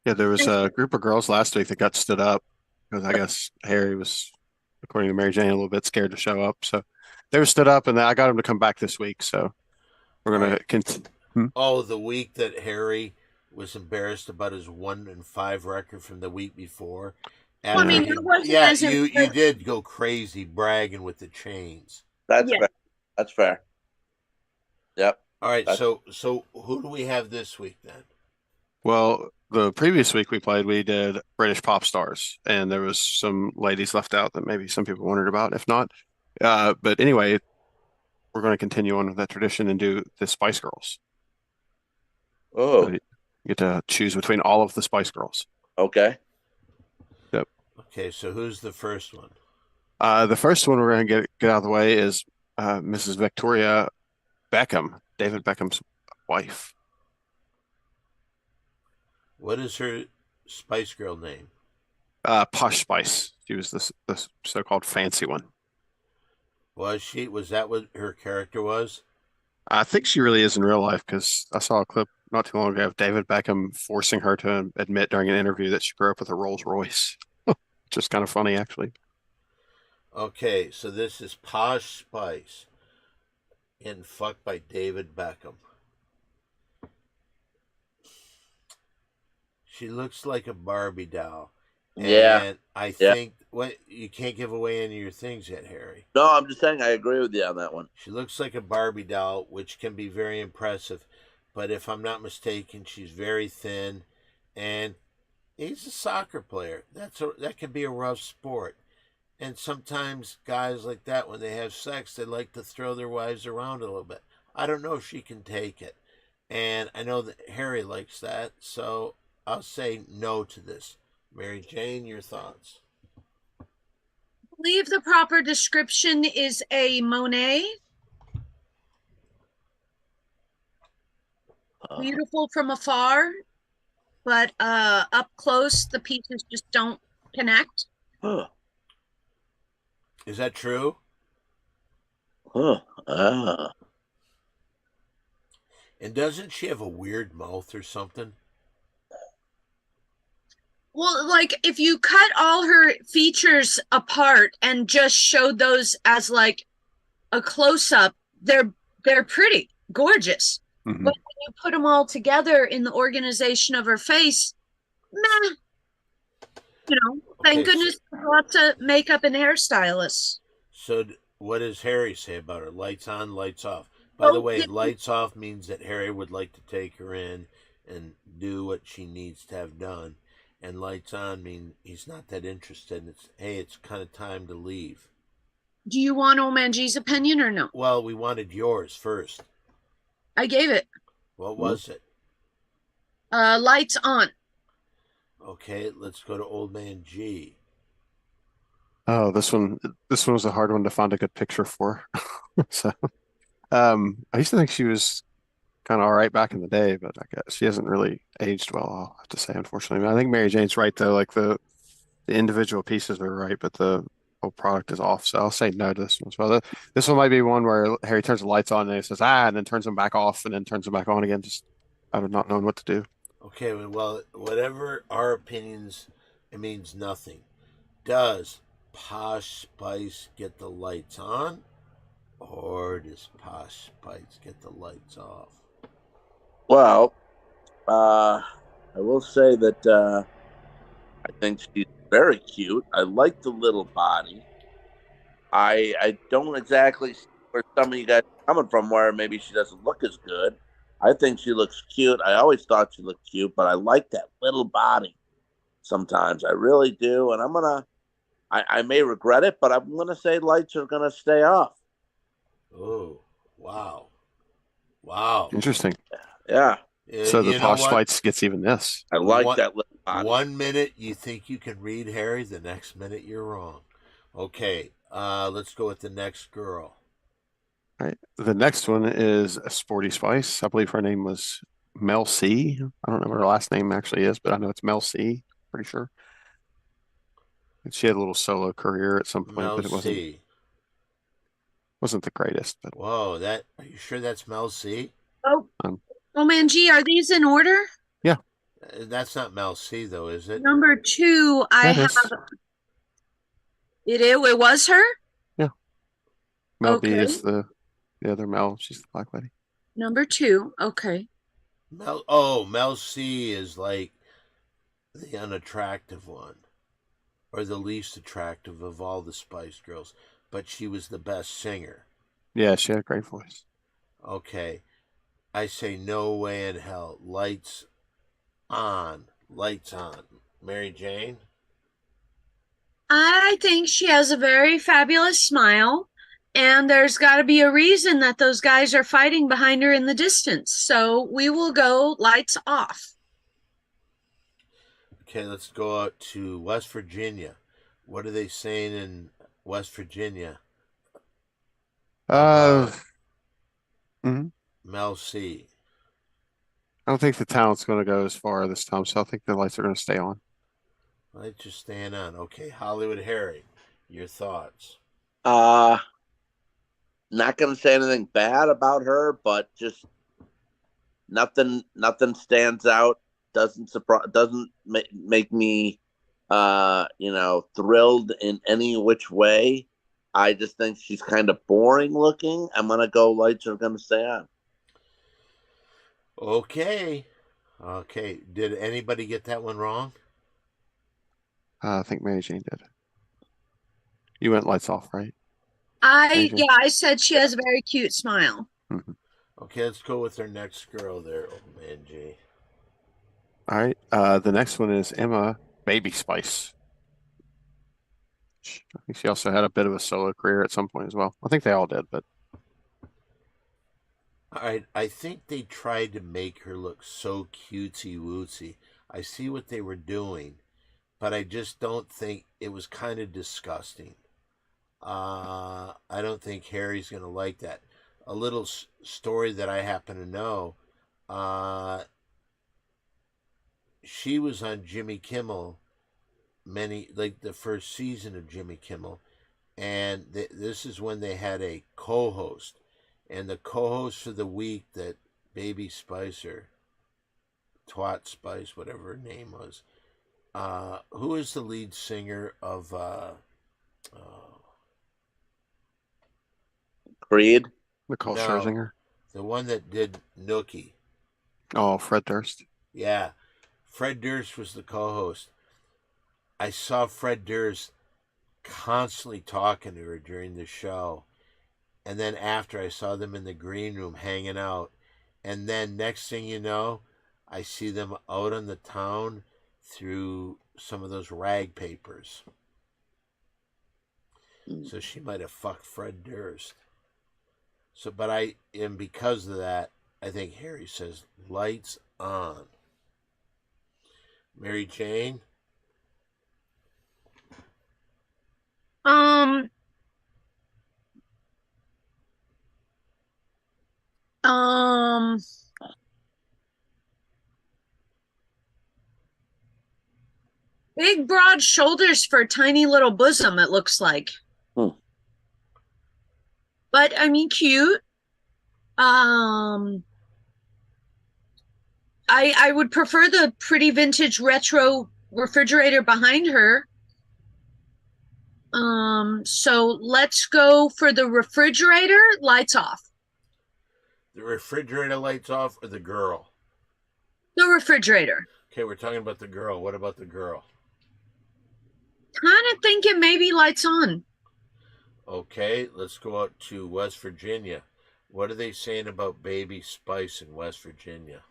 Yeah, there was a group of girls last week that got stood up because I guess Harry was, according to Mary Jane, a little bit scared to show up. So they were stood up, and I got him to come back this week. So we're going to continue. Oh, the week that Harry was embarrassed about his 1-5 record from the week before. Well, I mean, you did go crazy bragging with the chains. That's fair. That's fair. Yep. All right. So who do we have this week then? Well, the previous week we did British pop stars, and there was some ladies left out that maybe some people wondered about. If not, but anyway, we're going to continue on with that tradition and do the Spice Girls. Oh. So you get to choose between all of the Spice Girls. Okay. Yep. Okay, so who's the first one? The first one we're going to get out of the way is Mrs. Victoria Beckham, David Beckham's wife. What is her Spice Girl name? Posh Spice. She was the so-called fancy one. Was that what her character was? I think she really is in real life because I saw a clip not too long ago of David Beckham forcing her to admit during an interview that she grew up with a Rolls Royce. Just kind of funny, actually. Okay, so this is Posh Spice. Getting fucked by David Beckham. She looks like a Barbie doll. Yeah. And I Yeah. think you can't give away any of your things yet, Harry. No, I'm just saying I agree with you on that one. She looks like a Barbie doll, which can be very impressive. But if I'm not mistaken, she's very thin, and he's a soccer player. That can be a rough sport. And sometimes guys like that, when they have sex, they like to throw their wives around a little bit. I don't know if she can take it. And I know that Harry likes that, so I'll say no to this. Mary Jane, your thoughts? I believe the proper description is a Monet. Beautiful from afar, but up close the pieces just don't connect. Huh. Is that true? Huh. Ah. And doesn't she have a weird mouth or something? Well, like if you cut all her features apart and just showed those as like a close-up, they're pretty gorgeous. Mhm. But when you put them all together in the organization of her face, meh. You know, thank Okay, goodness there's lots of makeup and hairstylists. So what does Harry say about her? Lights on, lights off. By the Oh, way, yeah. lights off means that Harry would like to take her in and do what she needs to have done. And lights on mean he's not that interested. It's kind of time to leave. Do you want Omanji's opinion or no? Well, we wanted yours first. I gave it. What was it? Lights on. Okay, let's go to Old Man G. Oh, this one was a hard one to find a good picture for. So, I used to think she was kind of all right back in the day, but I guess she hasn't really aged well, I'll have to say, unfortunately. I think Mary Jane's right though, like the individual pieces are right, but the whole product is off. So I'll say no to this one as well. This one might be one where Harry turns the lights on and he says, and then turns them back off and then turns them back on again, just out of not knowing what to do. Okay, well, whatever our opinions, it means nothing. Does Posh Spice get the lights on, or does Posh Spice get the lights off? Well, I will say that I think she's very cute. I like the little body. I don't exactly see where some of you guys are coming from, where maybe she doesn't look as good. I think she looks cute. I always thought she looked cute, but I like that little body sometimes. I really do. And I may regret it, but I'm going to say lights are going to stay off. Oh, wow. Wow. Interesting. Yeah. So the You know Posh what? Spice gets even this. I like What- that little body. 1 minute you think you can read Harry, the next minute you're wrong. Okay, let's go with the next girl. All right. The next one is a Sporty Spice. I believe her name was Mel C. I don't know what her last name actually is, but I know it's Mel C. Pretty sure. And she had a little solo career at some point, Mel but it C. wasn't the greatest. But Whoa, are you sure that's Mel C? Oh, Um, Omanji, are these in order? That's not Mel C, though, is it? Number 2, I That is. have it was her. Mel B Okay. is the other Mel. She's the black lady. Number 2, okay. Mel C is like the unattractive one, or the least attractive of all the Spice Girls, but she was the best singer. Yeah, she had a great voice. Okay, I say no way in hell. Lights on. Lights on. Mary Jane? I think she has a very fabulous smile, and there's got to be a reason that those guys are fighting behind her in the distance. So we will go lights off. Okay, let's go out to West Virginia. What are they saying in West Virginia? Mhm. Mel C. I don't think the talent's going to go as far this time, so I think the lights are going to stay on. Lights just staying on. Okay, Hollywood Harry, your thoughts? Not going to say anything bad about her, but just nothing stands out. Doesn't make me thrilled in any which way. I just think she's kind of boring looking. I'm gonna go lights are gonna stay on. Okay. Did anybody get that one wrong? I think Mary Jane did. You went lights off, right? I said she has a very cute smile. Mm-hmm. Okay, let's go with our next girl there, Angie. All right. The next one is Emma Baby Spice. I think she also had a bit of a solo career at some point as well. I think they all did, but all right, I think they tried to make her look so cutesy wootsy. I see what they were doing, but I just don't think it was kind of disgusting. I don't think Harry's going to like that. A little story that I happen to know, she was on Jimmy Kimmel the first season of Jimmy Kimmel, and this is when they had a co-host, and the co-host for the week that Baby Spice or Twat Spice, whatever her name was, who is the lead singer of Creed? Nicole No. Scherzinger. The one that did Nookie. Oh, Fred Durst. Yeah. Fred Durst was the co-host. I saw Fred Durst constantly talking to her during the show. And then after, I saw them in the green room hanging out. And then next thing you know, I see them out on the town through some of those rag papers. So she might have fucked Fred Durst. And because of that, I think Harry says, lights on. Mary Jane? Big broad shoulders for a tiny little bosom, it looks like. But I mean, cute. I would prefer the pretty vintage retro refrigerator behind her. So let's go for the refrigerator, lights off. The refrigerator lights off or the girl? The refrigerator. Okay, we're talking about the girl. What about the girl? Kind of thinking maybe lights on. Okay, let's go out to West Virginia. What are they saying about Baby Spice in West Virginia?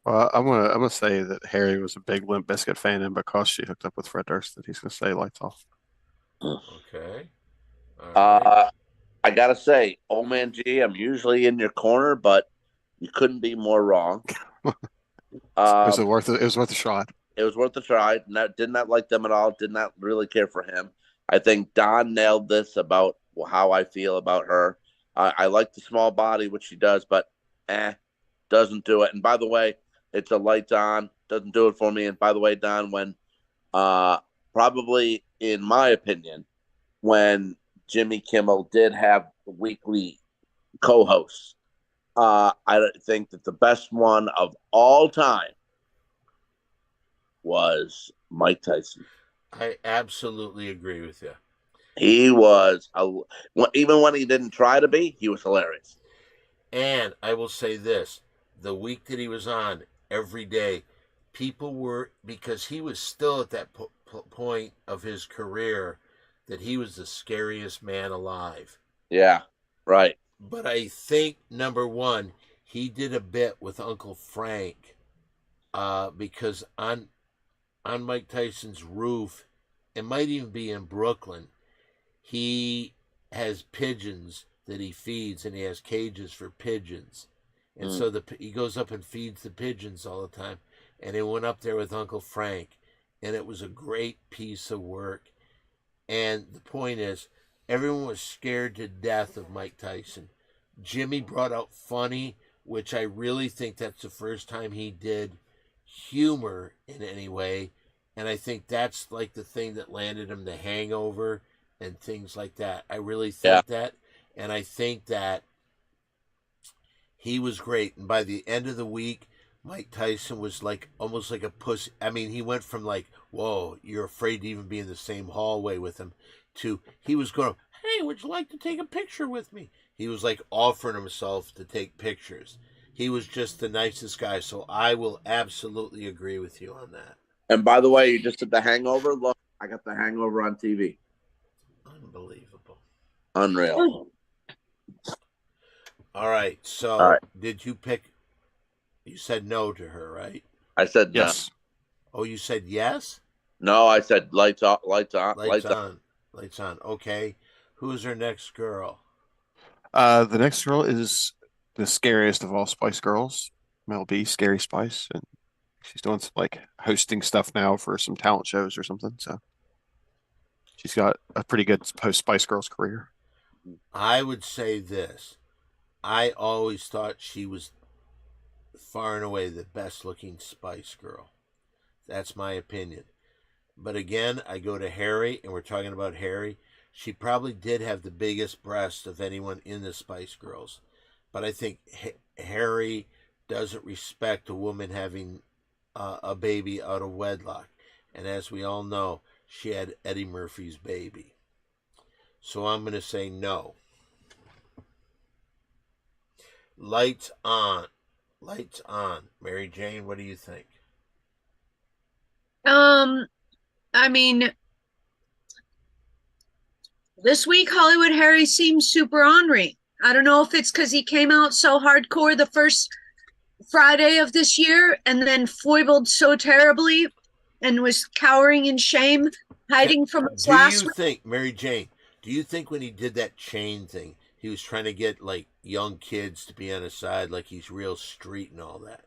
Well, I'm gonna say that Harry was a big Limp Bizkit fan, and because she hooked up with Fred Durst, that he's gonna say lights off. Okay. All right. I gotta say, Old Man G, I'm usually in your corner, but you couldn't be more wrong. It was worth a shot. It was worth a try. Did not like them at all. Did not really care for him. I think Don nailed this about how I feel about her. I like the small body, which she does, but doesn't do it. And by the way, it's a lights on. Doesn't do it for me. And by the way, Don, when probably in my opinion, when Jimmy Kimmel did have weekly co-hosts, I think that the best one of all time was Mike Tyson. I absolutely agree with you. He was, even when he didn't try to be, he was hilarious. And I will say this, the week that he was on, every day, people were, because he was still at that point of his career, that he was the scariest man alive. Yeah, right. But I think, number one, he did a bit with Uncle Frank, because on Mike Tyson's roof, it might even be in Brooklyn, he has pigeons that he feeds, and he has cages for pigeons. And so he goes up and feeds the pigeons all the time. And it went up there with Uncle Frank, and it was a great piece of work. And the point is, everyone was scared to death of Mike Tyson. Jimmy brought out funny, which I really think that's the first time he did humor in any way. And I think that's like the thing that landed him The Hangover and things like that. I really think that. And I think that he was great. And by the end of the week, Mike Tyson was like almost like a pussy. I mean, he went from like, whoa, you're afraid to even be in the same hallway with him, to he was going, would you like to take a picture with me? He was like offering himself to take pictures. He was just the nicest guy. So I will absolutely agree with you on that. And by the way, you just did The Hangover. Look, I got The Hangover on TV. Unbelievable. Unreal. All right. So All right. did you pick? You said no to her, right? I said Yes. Oh, you said yes? No, I said lights off, lights on, Lights on. Lights on. Okay. Who's her next girl? The next girl is the scariest of all Spice Girls, Mel B, Scary Spice, and she's doing some like hosting stuff now for some talent shows or something. So she's got a pretty good post Spice Girls career. I would say this. I always thought she was far and away the best looking Spice Girl. That's my opinion. But again, I go to Harry, and we're talking about Harry. She probably did have the biggest breast of anyone in the Spice Girls. But I think Harry doesn't respect a woman having a baby out of wedlock. And as we all know, she had Eddie Murphy's baby. So I'm going to say no. Lights on. Lights on. Mary Jane, what do you think? I mean, this week Hollywood Harry seems super ornery. I don't know if it's because he came out so hardcore the first Friday of this year and then foibled so terribly and was cowering in shame, hiding from us last week. Think, Mary Jane, do you think when he did that chain thing, he was trying to get like young kids to be on his side, like he's real street and all that?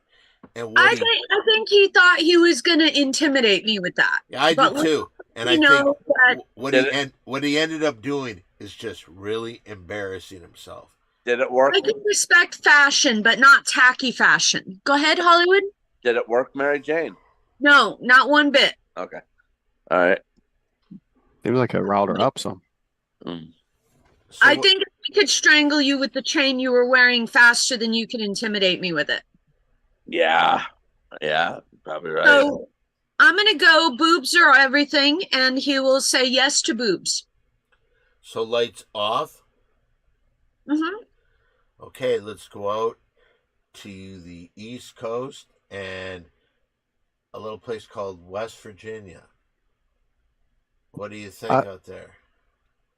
And I think he thought he was going to intimidate me with that. Yeah, I do too. And I think what he ended up doing is just really embarrassing himself. Did it work? I can respect fashion, but not tacky fashion. Go ahead, Hollywood. Did it work, Mary Jane? No, not one bit. Okay. All right. Maybe like a riled her up some. Mm. So I think I could strangle you with the chain you were wearing faster than you could intimidate me with it. Yeah. Yeah. Probably right. So I'm going to go boobs are everything, and he will say yes to boobs. So lights off. Mm-hmm. Okay, let's go out to the East Coast and a little place called West Virginia. What do you think out there?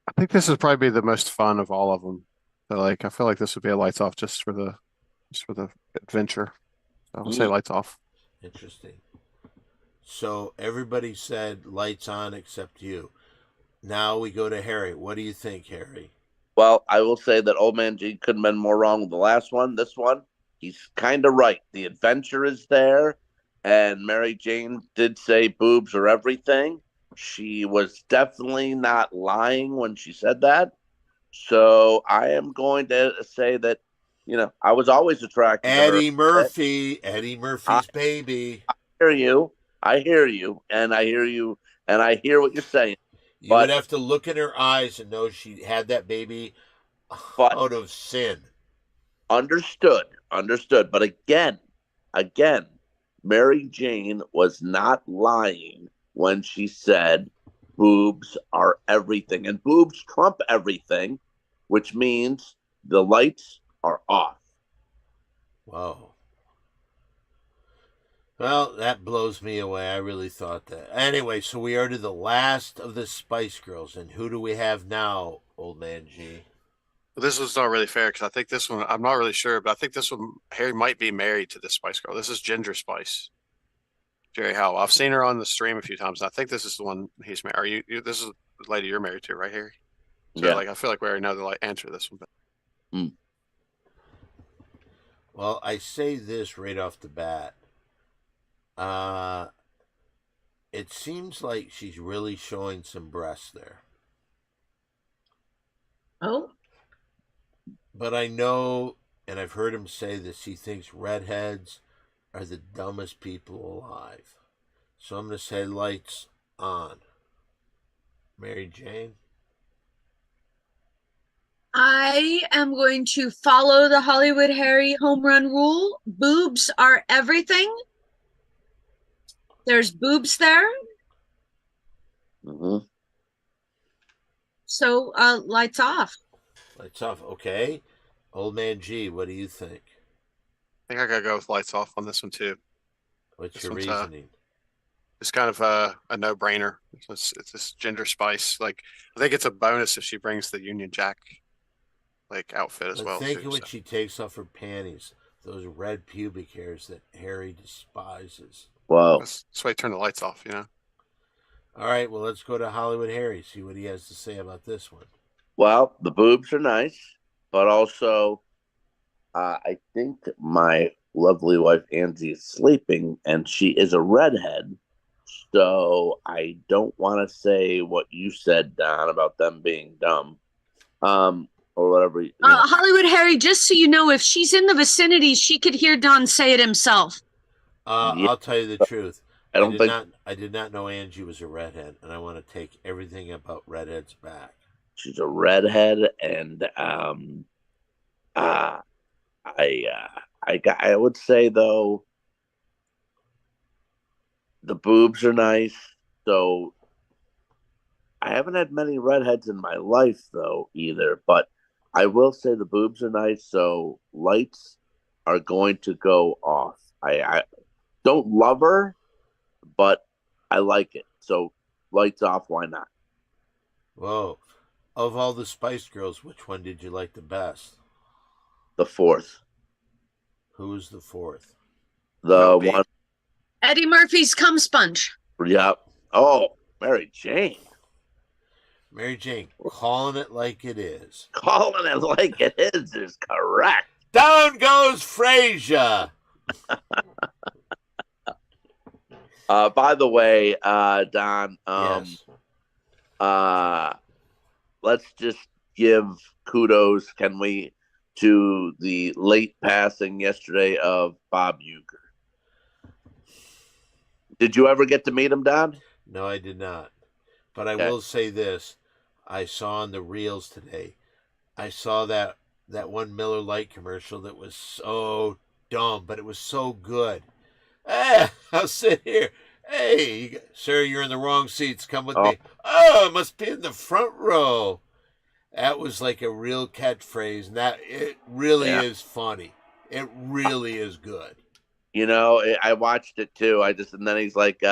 I think this would probably be the most fun of all of them. So, like, I feel like this would be a lights off just for the adventure. So I'll say lights off. Interesting. So everybody said lights on except you. Now we go to Harry. What do you think, Harry? Well, I will say that Old Man G couldn't have been more wrong with the last one. This one, he's kind of right. The adventure is there, and Mary Jane did say boobs are everything. She was definitely not lying when she said that. So I am going to say that, I was always attracted to her. Eddie Murphy's baby. I hear you, and I hear you, and I hear what you're saying. You would have to look in her eyes and know she had that baby out of sin. Understood. But again, Mary Jane was not lying when she said boobs are everything. And boobs trump everything, which means the lights are off. Wow. Well, that blows me away. I really thought that. Anyway, so we are to the last of the Spice Girls. And who do we have now, Old Man G? This was not really fair because I think this one, I'm not really sure, but I think this one, Harry might be married to this Spice Girl. This is Ginger Spice. Jerry Howell. I've seen her on the stream a few times. And I think this is the one he's married. Are you this is the lady you're married to, right, Harry? So, yeah. I feel like we already know the answer to this one. But... Well, I say this right off the bat. It seems like she's really showing some breasts there. Oh. But I know, and I've heard him say this, he thinks redheads are the dumbest people alive. So I'm going to say lights on. Mary Jane? I am going to follow the Hollywood Harry home run rule. Boobs are everything. There's boobs there. Mm-hmm. So, lights off. Lights off. Okay. Old man G, what do you think? I think I gotta go with lights off on this one too. What's This your one's, reasoning? It's kind of a no-brainer. It's this Ginger Spice. Like, I think it's a bonus if she brings the Union Jack like outfit as But well think too. of when So she takes off her panties, those red pubic hairs that Harry despises. Whoa. that's why I turn the lights off. All right, well, let's go to Hollywood Harry, see what he has to say about this one. Well, the boobs are nice, but also I think my lovely wife Angie is sleeping, and she is a redhead. So I don't want to say what you said, Don, about them being dumb, or whatever. Hollywood Harry, just so you know, if she's in the vicinity, she could hear Don say it himself. Yeah. I'll tell you the truth. I don't think I did not know Angie was a redhead, and I want to take everything about redheads back. she's a redhead, and I would say though the boobs are nice. So I haven't had many redheads in my life though either, but I will say the boobs are nice. So lights are going to go off. I don't love her, but I like it. So lights off. Why not? Whoa. Of all the Spice Girls, which one did you like the best? The fourth, Who was the fourth? the Moby. one. Eddie Murphy's cum sponge. Yep. Oh, Mary Jane. Mary Jane, calling it like it is. Calling it like it is correct. Down goes Frasier. By the way, Don, Yes. let's just give kudos, can we, to the late passing yesterday of Bob Uecker. Did you ever get to meet him, Don? No, I did not. But I Okay. will say this. I saw on the reels today, I saw that one Miller Lite commercial that was so dumb, but it was so good. I'll sit here. Hey, sir, you're in the wrong seats. Come with me. Oh, I must be in the front row. That was like a real catchphrase, and that it really Yeah. is funny. It really is good. You know, I watched it too. And then he's like,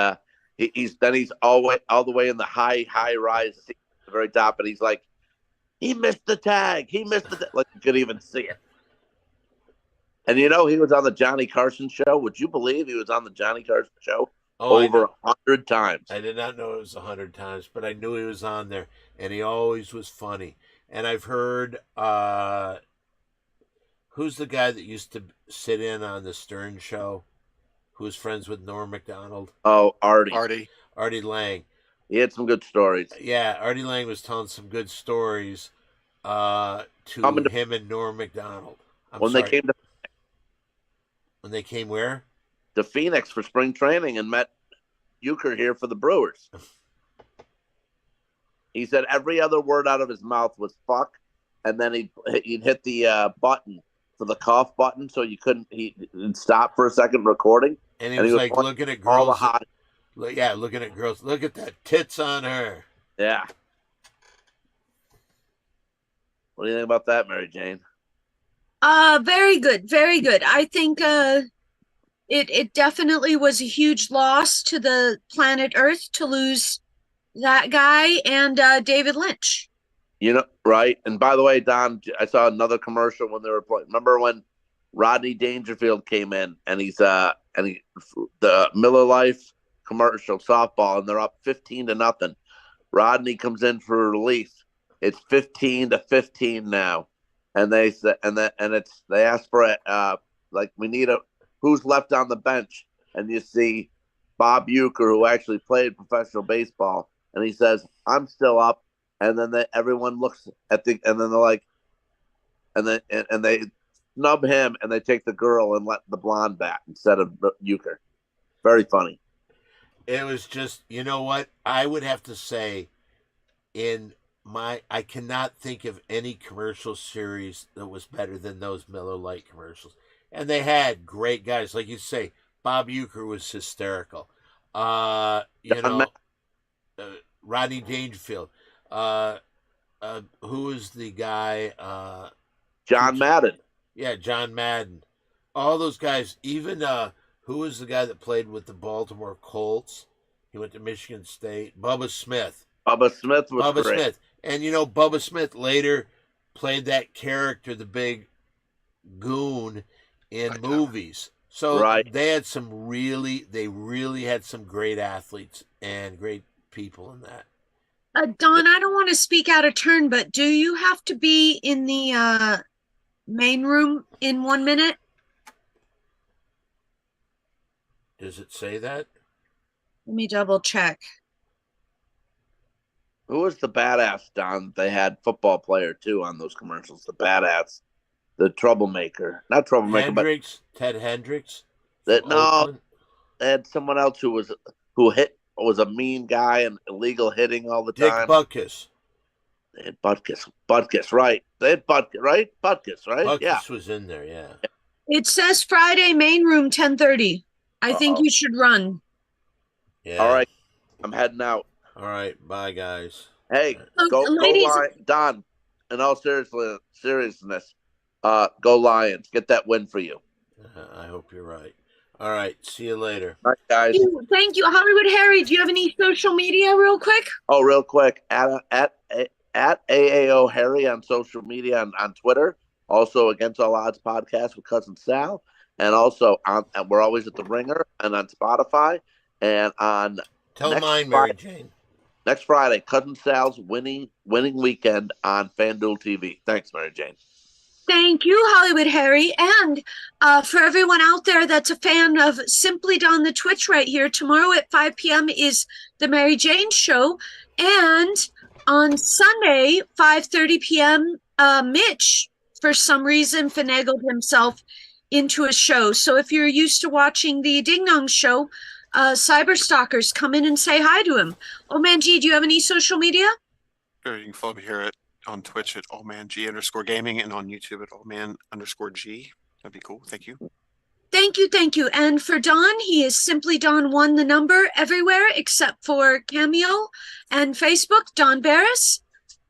he's all the way in the high rise seat at the very top, and he's like, he missed the tag. He missed the like you could even see it. And you know, he was on the Johnny Carson show. Would you believe he was on the Johnny Carson show over 100 times? I did not know it was 100 times, but I knew he was on there, and he always was funny. And I've heard, who's the guy that used to sit in on the Stern show, who was friends with Norm Macdonald? Oh, Artie. Artie Lang. He had some good stories. Yeah, Artie Lang was telling some good stories to him and Norm Macdonald. They came When they came where? to Phoenix for spring training and met Uecker here for the Brewers. He said every other word out of his mouth was fuck, and then he'd hit the button for the cough button, so he'd stop for a second recording. And he was like looking at girls. All the hot. Yeah, looking at girls. Look at that tits on her. Yeah. What do you think about that, Mary Jane? Very good, very good. I think it definitely was a huge loss to the planet Earth to lose that guy and David Lynch. You know, right? And by the way, Don, I saw another commercial when they were playing. Remember when Rodney Dangerfield came in and the Miller Lite commercial softball, and they're up 15-0. Rodney comes in for relief. It's 15-15 now, and they said, they asked for it. Like, we need who's left on the bench, and you see Bob Uecker, who actually played professional baseball, and he says, "I'm still up." And then everyone looks at and then they're like, and they snub him, and they take the girl and let the blonde bat instead of Uecker. Very funny. It was just, you know what? I would have to say, I cannot think of any commercial series that was better than those Miller Lite commercials. And they had great guys. Like you say, Bob Uecker was hysterical. Rodney Dangerfield. who is the guy? John Madden. Yeah, John Madden. All those guys. Even who was the guy that played with the Baltimore Colts? He went to Michigan State. Bubba Smith. Bubba Smith was Bubba great. Smith. And Bubba Smith later played that character, the big goon, in movies. So Right. they really had some great athletes and great people in that. Don, I don't want to speak out of turn, but do you have to be in the main room in 1 minute? Does it say that? Let me double check. Who was the badass, Don? They had football player too on those commercials. The badass, the troublemaker, not troublemaker, Hendricks, Ted Hendricks. but from no, Oakland? they had someone else who was a mean guy and illegal hitting all the Dick time. Butkus. They had Butkus, right? They had Butkus, right? Butkus, right? Butkus Yeah. was in there, yeah. It says Friday main room 10:30. I think Uh-oh. you should run. Yeah. All right, I'm heading out. All right. Bye, guys. Hey, So, go ladies- Don. In all seriousness, go Lions. Get that win for you. I hope you're right. All right. See you later. All right, guys. Thank you. Hollywood Harry, do you have any social media real quick? Oh, real quick, at AAO Harry on social media on Twitter. Also, Against All Odds podcast with Cousin Sal, and also and we're always at the Ringer and on Spotify, and on Tell next mine, Mary Friday- Jane. next Friday, Cousin Sal's winning weekend on FanDuel TV. Thanks, Mary Jane. Thank you, Hollywood Harry. And for everyone out there that's a fan of Simply Don the Twitch right here, tomorrow at 5 p.m. is the Mary Jane Show. And on Sunday, 5:30 p.m., Mitch, for some reason, finagled himself into a show. So if you're used to watching the Ding Dong Show, Cyberstalkers, come in and say hi to him. Oh, man, G, do you have any social media? Sure, you can follow me here on Twitch at allmang_gaming and on YouTube at allman_G. That'd be cool. Thank you. Thank you, thank you. And for Don, he is Simply Don1 the number everywhere except for Cameo and Facebook, Don Barris.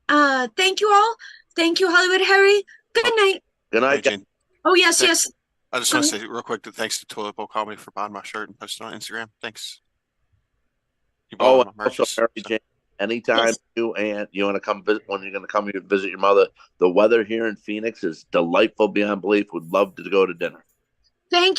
Thank you all. Thank you, Hollywood Harry. Good night. Good Hey, night, guys. Jane, Oh, yes, yes. I just want to say real quick that thanks to Toilet Bowl Comedy for buying my shirt and posting it on Instagram. Thanks. You bought Oh, all and my also merches, Mary so- Jane. Anytime Yes. you want to come visit, when you're going to come here and visit your mother, the weather here in Phoenix is delightful beyond belief. Would love to go to dinner. Thank you.